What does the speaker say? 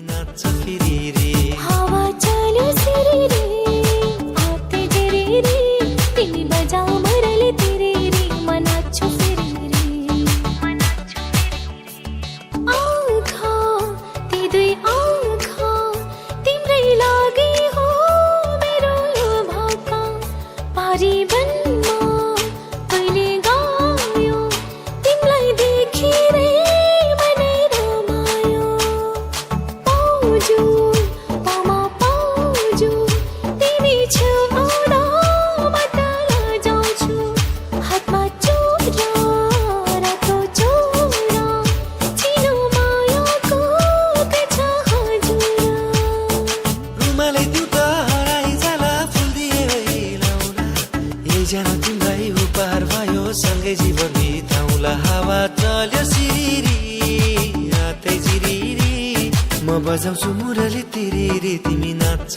नाच्छ फिरी हावा चल्यो सिरिरी आते जिरिरी तिमी बजाऊ मुरली तिरिरी म नाच्छु फिरिरी आँखा ती दुई आँखा तिम्रै लागि हो मेरो यो भाका पारीवनमा कहिले गायो तिमीलाई देखेरै मनै रमायो पाउजु पामा पाउजु तिमी छेउ आउँदा म तल जाउँछु हातमा चोरा रातो चोरा चिनो मायाको कछा हजुर रुमाले दिउ त हराइ जाला फुल दिए लाउला एकजना तिमीलाई उपहार भयो सँगै जीवन बिताउला हावा चल्यो सिरिरी रातै जिरिरी म बजाउँछु मुरली तिरिरी तिमी नाच्छ